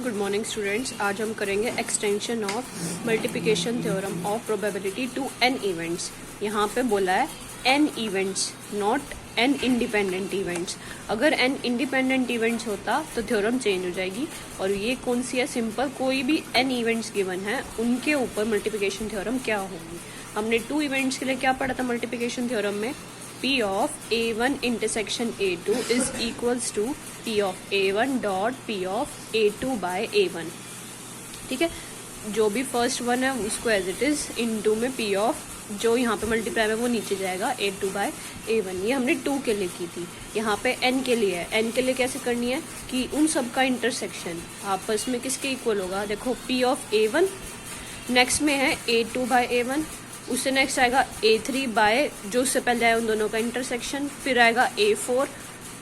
Good morning students. आज हम करेंगे extension of multiplication theorem of probability to n events. यहाँ पे बोला है n events, not n independent events. अगर n इंडिपेंडेंट इवेंट्स होता तो थ्योरम चेंज हो जाएगी। और ये कौन सी है? सिंपल, कोई भी n इवेंट्स गिवन है उनके ऊपर मल्टीप्लिकेशन थ्योरम क्या होगी। हमने 2 इवेंट्स के लिए क्या पढ़ा था मल्टीप्लिकेशन थ्योरम में? P of A1 intersection A2 is equals to P of A1 dot P of A2 by A1। ठीक है, जो भी फर्स्ट वन है उसको एज इट इज इनटू में P of जो यहाँ पे मल्टीप्लाई में वो नीचे जाएगा A2 by A1। ये हमने 2 के लिए की थी। यहाँ पे n के लिए है। n के लिए कैसे करनी है कि उन सब का इंटरसेक्शन आपस में किसके इक्वल होगा? देखो P of A1, नेक्स्ट में है A2 by A1, उससे नेक्स्ट आएगा A3 बाय जो उससे पहले आया उन दोनों का इंटरसेक्शन, फिर आएगा A4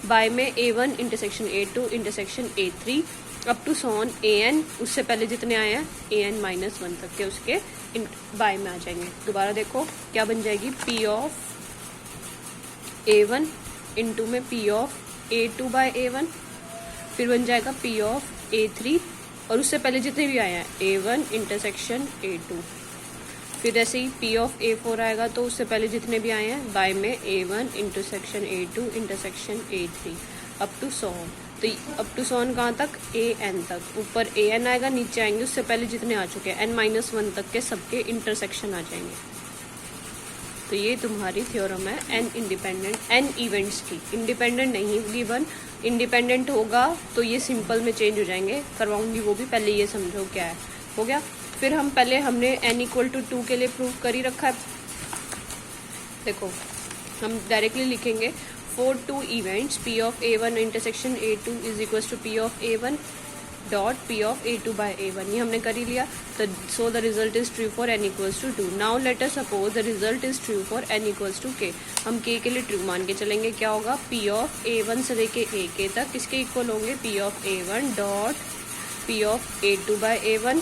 बाय में A1 intersection A2 intersection A3 up to सॉन AN, उससे पहले जितने आए हैं AN माइनस 1 तक के उसके बाय में आ जाएंगे। दोबारा देखो क्या बन जाएगी? P ऑफ A1 इंटू में P of A2 by A1, फिर बन जाएगा P ऑफ A3 और उससे पहले जितने भी आए हैं A1 इंटरसेक्शन A2, फिर ऐसे ही P ऑफ A4 आएगा तो उससे पहले जितने भी आए हैं बाय में A1 intersection A2 intersection A3 up to सॉन। तो अप टू सॉन कहाँ तक? AN तक। ऊपर AN आएगा, नीचे आएंगे उससे पहले जितने आ चुके हैं n-1 तक के सबके इंटरसेक्शन आ जाएंगे। तो ये तुम्हारी थ्योरम है n इंडिपेंडेंट n इवेंट्स की। इंडिपेंडेंट नहीं गिवन, इंडिपेंडेंट होगा तो ये सिंपल में चेंज हो जाएंगे। करवाऊंगी वो भी, पहले ये समझो क्या है। हो गया। फिर हमने n इक्वल टू 2 के लिए प्रूव कर ही रखा है। देखो हम डायरेक्टली लिखेंगे for 2 events P of A1 intersection A2 is equal to P of A1 dot P of A2 by A1। ये हमने कर ही लिया। तो so the result is true for n equals to 2। Now let us suppose the result is true for n equals to k। हम k के लिए true मान के चलेंगे। क्या होगा? P ऑफ A1 से लेके ak तक किसके इक्वल होंगे? P of A1 dot P of A2 by A1,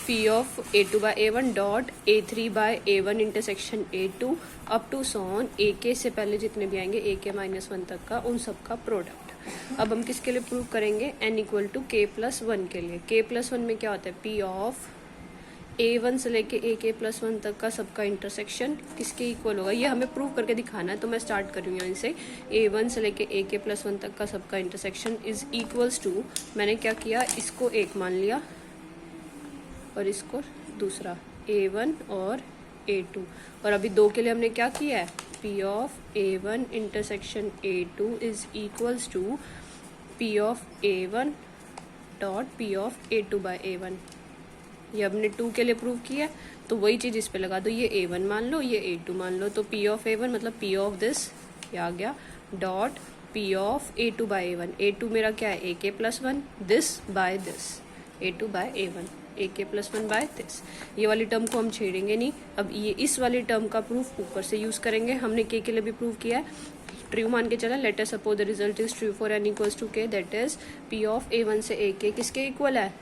P of A2 by A1 dot A3 by A1 intersection A2 up to सॉन AK से पहले जितने भी आएंगे AK माइनस 1 तक का उन सब का प्रोडक्ट। अब हम किसके लिए प्रूव करेंगे? n equal to k plus 1 के लिए। k प्लस 1 में क्या होता है? P ऑफ A1 से लेके AK प्लस 1 तक का सबका इंटरसेक्शन किसके इक्वल होगा? ये हमें प्रूव करके दिखाना है। तो मैं स्टार्ट कर रही हूँ इनसे। A1 से लेके AK प्लस 1 तक का सबका इंटरसेक्शन इज इक्वल्स टू, मैंने क्या किया, इसको एक मान लिया और इसको दूसरा, A1 और A2। और अभी 2 के लिए हमने क्या किया है? P of A1 intersection A2 is equals to P of A1 dot P of A2 by A1। ये हमने 2 के लिए प्रूव किया है, तो वही चीज़ इस पे लगा दो। ये A1 मान लो, ये A2 मान लो। तो P ऑफ A1 मतलब P ऑफ दिस, ये आ गया, dot P of A2 by A1। A2 मेरा क्या है? AK plus 1, this by this, A2 by A1, AK plus 1 by this. ये वाली टर्म को हम छेड़ेंगे नहीं। अब ये इस वाली टर्म का प्रूफ ऊपर से यूज करेंगे। हमने k के लिए भी प्रूव किया है, ट्रू मान के चला। Let us suppose the result is true for n equals to k, that is P of A1 से AK किसके इक्वल है?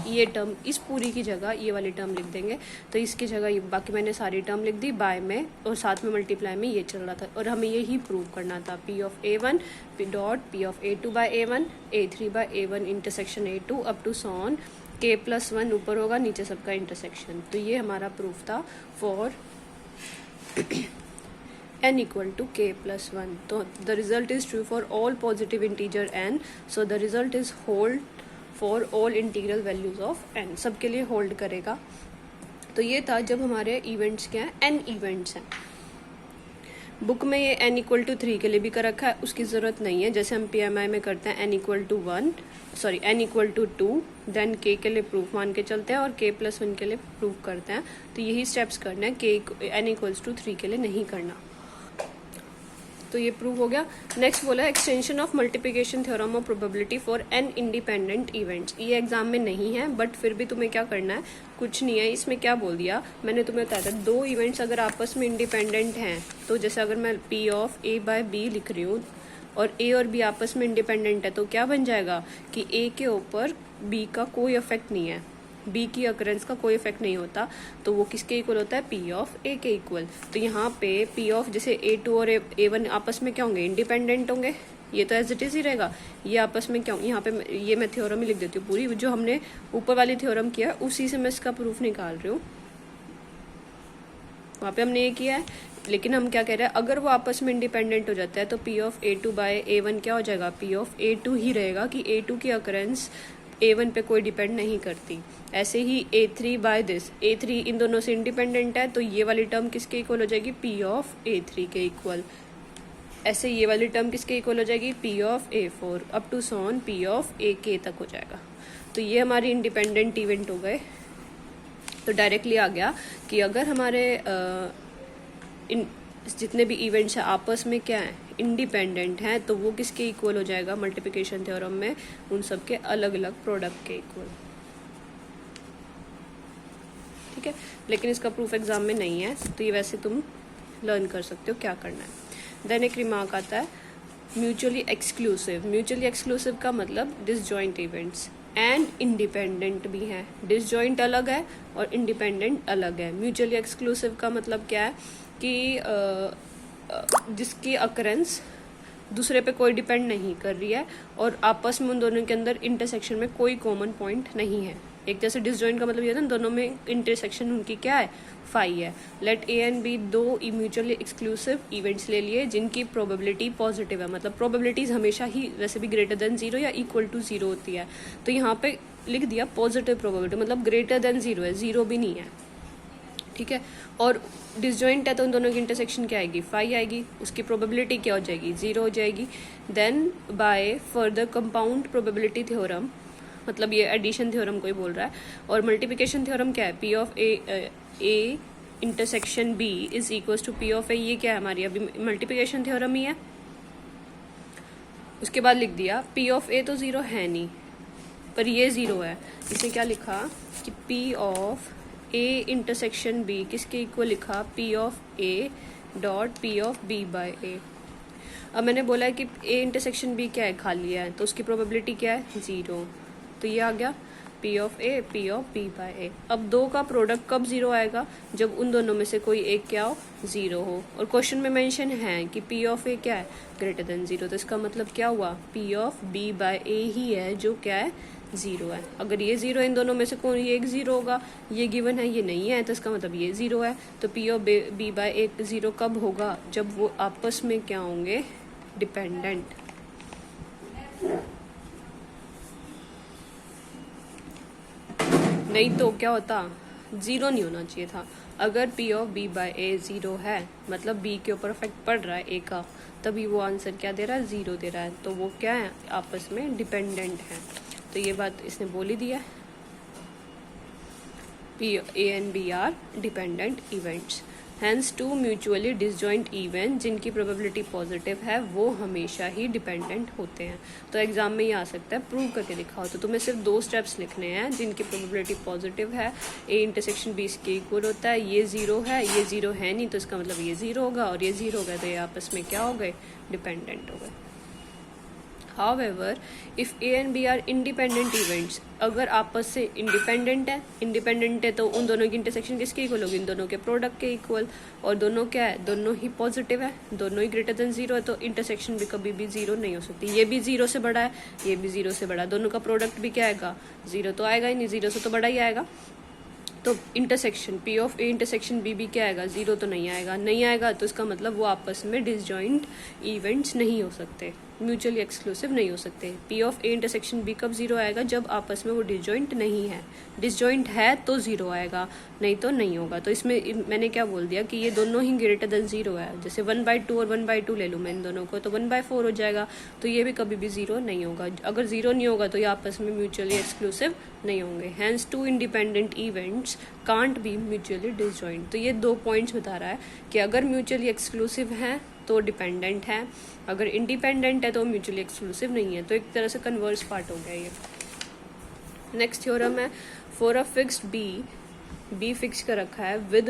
ये टर्म, इस पूरी की जगह ये वाली टर्म लिख देंगे। तो इसकी जगह बाकी मैंने सारी टर्म लिख दी बाय में, और साथ में मल्टीप्लाई में ये चल रहा था और हमें यही प्रूव करना था। P of A1 dot P of A2 by A1, A3 by A1 intersection A2 up to सॉन k प्लस 1 ऊपर होगा, नीचे सबका इंटरसेक्शन। तो ये हमारा प्रूफ था for n equal to k plus 1। तो the result is true for all positive integer n, so the result is hold for all integral values of n। सबके लिए होल्ड करेगा। तो ये था जब हमारे इवेंट्स क्या हैं? n इवेंट्स हैं। बुक में ये n इक्वल टू 3 के लिए भी कर रखा है, उसकी ज़रूरत नहीं है। जैसे हम PMI में करते हैं n equal to 2, then k के लिए प्रूफ मान के चलते हैं और k प्लस 1 के लिए प्रूफ करते हैं। तो यही स्टेप्स करने हैं, n इक्वल्स टू 3 के लिए नहीं करना। तो ये प्रूव हो गया। नेक्स्ट बोला extension of multiplication theorem of probability for n independent events. ये एग्जाम में नहीं है, बट फिर भी तुम्हें क्या करना है, कुछ नहीं है। इसमें क्या बोल दिया मैंने तुम्हें बताया था, 2 इवेंट्स अगर आपस में इंडिपेंडेंट हैं, तो जैसे अगर मैं P of A by B लिख रही हूँ और A और B आपस में इंडिपेंडेंट है, तो क्या बन जाएगा कि A के ऊपर B का कोई इफेक्ट नहीं है, बी की अकरेंस का कोई इफेक्ट नहीं होता। तो वो किसके इक्वल होता है? P ऑफ A के इक्वल। तो यहाँ पे P ऑफ जैसे A2 और A1 आपस में क्या होंगे? इंडिपेंडेंट होंगे। ये तो एज इट इज़ ही रहेगा, ये आपस में क्या, यहाँ पे ये मैं थ्योरम ही लिख देती हूँ पूरी, जो हमने ऊपर वाली थ्योरम किया उसी से मैं इसका प्रूफ निकाल रही हूँ। वहाँ पे हमने ये किया है, लेकिन हम क्या कह रहे हैं, अगर वो आपस में इंडिपेंडेंट हो जाता है तो P of A2 by A1 क्या हो जाएगा, P ऑफ A2 ही रहेगा कि A2 की अकरेंस A1 पे कोई डिपेंड नहीं करती। ऐसे ही A3 बाय दिस, A3 इन दोनों से इंडिपेंडेंट है तो ये वाली टर्म किसके इक्वल हो जाएगी, P ऑफ A3 के इक्वल। ऐसे ये वाली टर्म किसके इक्वल हो जाएगी, P of A4 up to सॉन P ऑफ AK तक हो जाएगा। तो ये हमारी इंडिपेंडेंट इवेंट हो गए। तो डायरेक्टली आ गया कि अगर हमारे जितने भी इवेंट्स हैं आपस में क्या है, इंडिपेंडेंट हैं, तो वो किसके इक्वल हो जाएगा मल्टीप्लिकेशन थ्योरम में, उन सब के अलग अलग प्रोडक्ट के इक्वल। ठीक है, लेकिन इसका प्रूफ एग्जाम में नहीं है, तो ये वैसे तुम लर्न कर सकते हो क्या करना है। देन एक रिमार्क आता है म्यूचुअली एक्सक्लूसिव। म्यूचुअली एक्सक्लूसिव का मतलब डिसजॉइंट इवेंट्स एंड इंडिपेंडेंट भी हैं। डिसजॉइंट अलग है और इंडिपेंडेंट अलग है। म्यूचुअली एक्सक्लूसिव का मतलब क्या है कि जिसकी अकरेंस दूसरे पे कोई डिपेंड नहीं कर रही है और आपस में उन दोनों के अंदर इंटरसेक्शन में कोई कॉमन पॉइंट नहीं है। एक जैसे डिसजॉइंट का मतलब ये है ना, दोनों में इंटरसेक्शन उनकी क्या है, फाई है। लेट ए एंड बी दो म्यूचुअली एक्सक्लूसिव इवेंट्स ले लिए जिनकी प्रोबेबिलिटी पॉजिटिव है, मतलब प्रोबेबिलिटीज हमेशा ही वैसे भी ग्रेटर देन 0 या इक्वल टू 0 होती है। तो यहाँ पे लिख दिया पॉजिटिव प्रोबेबिलिटी, मतलब ग्रेटर देन 0 है, 0 भी नहीं है। ठीक है, और डिसजॉइंट है तो उन दोनों की इंटरसेक्शन क्या आएगी, फाई आएगी, उसकी प्रोबेबिलिटी क्या हो जाएगी, 0 हो जाएगी। Then by further compound probability theorem, मतलब ये एडिशन थ्योरम कोई बोल रहा है, और मल्टीप्लिकेशन थ्योरम क्या है, P of A intersection B is equal to P of A। ये क्या है हमारी अभी मल्टीप्लिकेशन थ्योरम ही है। उसके बाद लिख दिया P ऑफ A तो 0 है नहीं, पर ये 0 है। इसे क्या लिखा कि P of A intersection B किसके इक्वल लिखा, P of A dot P of B by A। अब मैंने बोला है कि A इंटरसेक्शन B क्या है, खाली है, तो उसकी प्रोबेबिलिटी क्या है, 0। तो ये आ गया P of A P of B by A। अब दो का प्रोडक्ट कब 0 आएगा, जब उन दोनों में से कोई एक क्या हो, 0 हो। और क्वेश्चन में मेंशन है कि P ऑफ A क्या है, ग्रेटर देन 0। तो इसका मतलब क्या हुआ, P of B by A ही है जो क्या है, 0 है। अगर ये 0 इन दोनों में से कोई एक 0 होगा, ये गिवन है, ये नहीं है, तो इसका मतलब ये 0 है। तो P of B by A 0 कब होगा, जब वो आपस में क्या होंगे, डिपेंडेंट। नहीं तो क्या होता, 0 नहीं होना चाहिए था। अगर P of B by A 0 है, मतलब B के ऊपर इफेक्ट पड़ रहा है A का, तभी वो आंसर क्या दे रहा है, 0 दे रहा है। तो वो क्या है, आपस में डिपेंडेंट है। तो ये बात इसने बोल ही दिया है, P A and B are dependent events. Hence two mutually disjoint event जिनकी प्रोबेबिलिटी पॉजिटिव है वो हमेशा ही डिपेंडेंट होते हैं। तो एग्जाम में ये आ सकता है प्रूव करके दिखाओ, तो तुम्हें सिर्फ 2 स्टेप्स लिखने हैं जिनकी प्रोबेबिलिटी पॉजिटिव है, A इंटरसेक्शन B के इक्वल होता है, ये 0 है, ये 0 है नहीं, तो इसका मतलब ये 0 होगा, और ये 0 हो गया तो ये आपस में क्या हो गए, डिपेंडेंट हो गए। However, if A and B are independent events, अगर आपस से इंडिपेंडेंट है तो उन दोनों की इंटरसेक्शन किसके इक्वल होगी, इन दोनों के प्रोडक्ट के इक्वल। और दोनों क्या है, दोनों ही पॉजिटिव है, दोनों ही ग्रेटर देन 0 है, तो इंटरसेक्शन भी कभी भी 0 नहीं हो सकती। ये भी 0 से बड़ा है, ये भी 0 से बड़ा है, दोनों का प्रोडक्ट भी क्या आएगा, 0 तो आएगा ही नहीं, 0 से तो बड़ा ही आएगा। तो intersection P of A intersection B भी क्या आएगा, 0 तो नहीं आएगा, नहीं आएगा, तो इसका मतलब वो आपस में डिसजॉइंट इवेंट्स नहीं हो सकते, म्यूचुअली एक्सक्लूसिव नहीं हो सकते। P of A intersection B कब 0 आएगा, जब आपस में वो डिसजॉइंट नहीं है। डिसजॉइंट है तो 0 आएगा, नहीं तो नहीं होगा। तो इसमें मैंने क्या बोल दिया कि ये दोनों ही ग्रेटर देन 0 है। जैसे 1/2 और 1/2 ले लूँ मैं इन दोनों को, तो 1/4 हो जाएगा, तो ये भी कभी भी 0 नहीं होगा। अगर 0 नहीं होगा तो ये आपस में म्यूचुअली एक्सक्लूसिव नहीं होंगे। Hence 2 independent events can't be mutually disjoint. तो ये 2 पॉइंट्स बता रहा है कि अगर म्यूचुअली एक्सक्लूसिव है तो डिपेंडेंट है, अगर इंडिपेंडेंट है तो म्यूचुअली एक्सक्लूसिव नहीं है। तो एक तरह से कन्वर्स पार्ट हो गया ये। नेक्स्ट थ्योरम है, for a fixed B fix कर रखा है with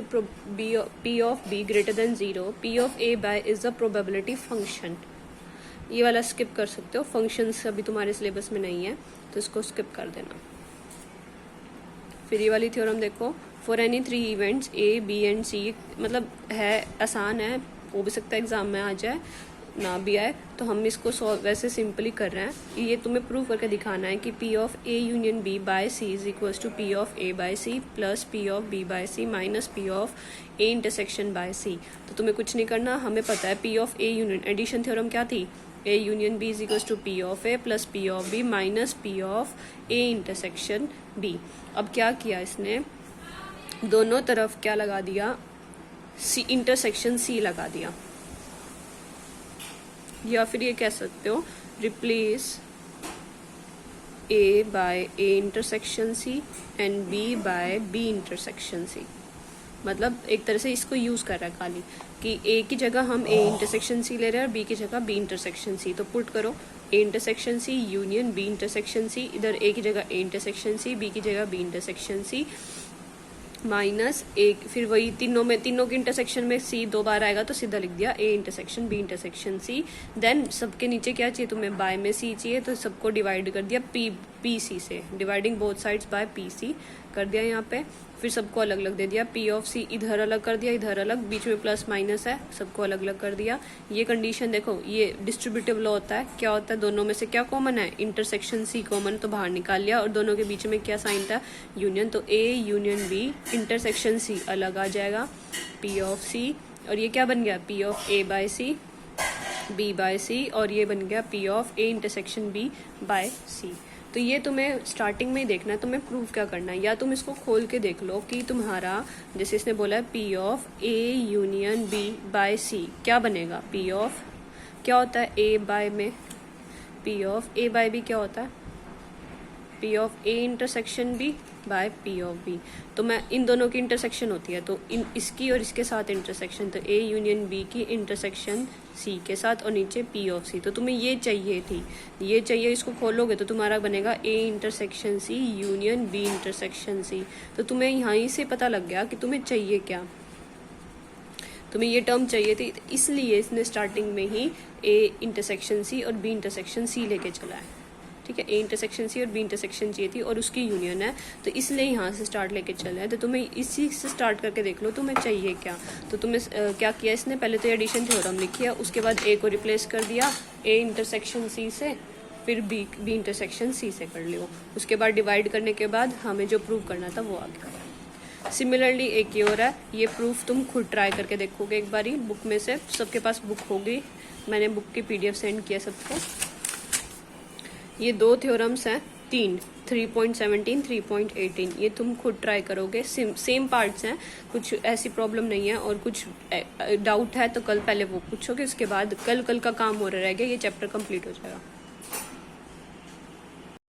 P of B greater than 0, P of A by is a probability function. ये वाला स्किप कर सकते हो, फंक्शंस अभी तुम्हारे सिलेबस में नहीं है तो इसको स्किप कर देना। फिर ये वाली थ्योरम देखो, for any 3 events A B and C, मतलब है आसान है, हो भी सकता है एग्जाम में आ जाए। ना भी आए तो हम इसको वैसे सिंपली कर रहे हैं। ये तुम्हें प्रूव करके दिखाना है कि P of A union B by C is equals to P of A by C plus P of B by C minus P of A intersection by C. तो तुम्हें कुछ नहीं करना, हमें पता है P of A union, addition theorem क्या थी, A union B is equals to P of A plus P of B minus P of A intersection B. अब क्या किया इसने, दोनों तरफ क्या लगा दिया, सी इंटरसेक्शन सी लगा दिया, या फिर ये कह सकते हो replace A by A intersection C and B by B intersection C. मतलब एक तरह से इसको यूज कर रहा है खाली कि ए की जगह हम ए इंटरसेक्शन सी ले रहे हैं और बी की जगह बी इंटरसेक्शन सी। तो पुट करो A intersection C union B intersection C, इधर ए की जगह ए इंटरसेक्शन सी, बी की जगह बी इंटरसेक्शन सी माइनस एक, फिर वही तीनों के इंटरसेक्शन में सी 2 बार आएगा तो सीधा लिख दिया A intersection B intersection C. Then सबके नीचे क्या चाहिए तुम्हें, बाय में सी चाहिए, तो सबको डिवाइड कर दिया पी सी से, dividing both sides by P C कर दिया यहाँ पे। फिर सबको अलग अलग दे दिया, पी ऑफ सी इधर अलग कर दिया, इधर अलग, बीच में प्लस माइनस है, सबको अलग अलग कर दिया। ये कंडीशन देखो, ये डिस्ट्रीब्यूटिव लॉ होता है, क्या होता है, दोनों में से क्या कॉमन है, इंटरसेक्शन सी कॉमन, तो बाहर निकाल लिया, और दोनों के बीच में क्या साइन था, यूनियन, तो A union B intersection C अलग आ जाएगा, पी ऑफ सी, और ये क्या बन गया, P of A by C B by C, और ये बन गया P of A intersection B by C. तो ये तुम्हें स्टार्टिंग में ही देखना है, तुम्हें प्रूव क्या करना है, या तुम इसको खोल के देख लो कि तुम्हारा, जैसे इसने बोला है P of A union B by C, क्या बनेगा, पी ऑफ क्या होता है ए बाय में, P of A by B क्या होता है, P of A intersection B by P of B. तो मैं इन दोनों की इंटरसेक्शन होती है, तो इसकी और इसके साथ इंटरसेक्शन, तो ए यूनियन बी की इंटरसेक्शन सी के साथ, और नीचे पी ऑफ सी। तो तुम्हें ये चाहिए थी, ये चाहिए, इसको खोलोगे तो तुम्हारा बनेगा A intersection C union B intersection C. तो तुम्हें यहाँ से पता लग गया कि तुम्हें चाहिए क्या, तुम्हें ये टर्म चाहिए थी, इसलिए इसने स्टार्टिंग में ही ए इंटरसेक्शन सी और बी इंटरसेक्शन सी लेके चला है। ठीक है, ए इंटरसेक्शन सी और बी इंटरसेक्शन चाहिए थी और उसकी यूनियन है, तो इसलिए यहाँ से स्टार्ट लेके चला है। तो तुम्हें इसी से स्टार्ट करके देख लो तुम्हें चाहिए क्या। तो तुम्हें क्या किया इसने, पहले तो एडिशन थ्योरम लिखी है, उसके बाद ए को रिप्लेस कर दिया ए इंटरसेक्शन सी से, फिर बी इंटरसेक्शन सी से कर लियो, उसके बाद डिवाइड करने के बाद हमें जो प्रूव करना था वो आ गया। सिमिलरली एक ये और है, ये प्रूफ तुम खुद ट्राई करके देखोगे एक बारी, बुक में से, सबके पास बुक होगी, मैंने बुक की PDF सेंड किया सबको। ये 2 थ्योरम्स हैं, 3.17 3.18, ये तुम खुद ट्राई करोगे, सेम पार्ट्स हैं, कुछ ऐसी प्रॉब्लम नहीं है, और कुछ डाउट है तो कल पहले वो पूछोगे, उसके बाद कल का काम हो रहा रहेगा, ये चैप्टर कंप्लीट हो जाएगा।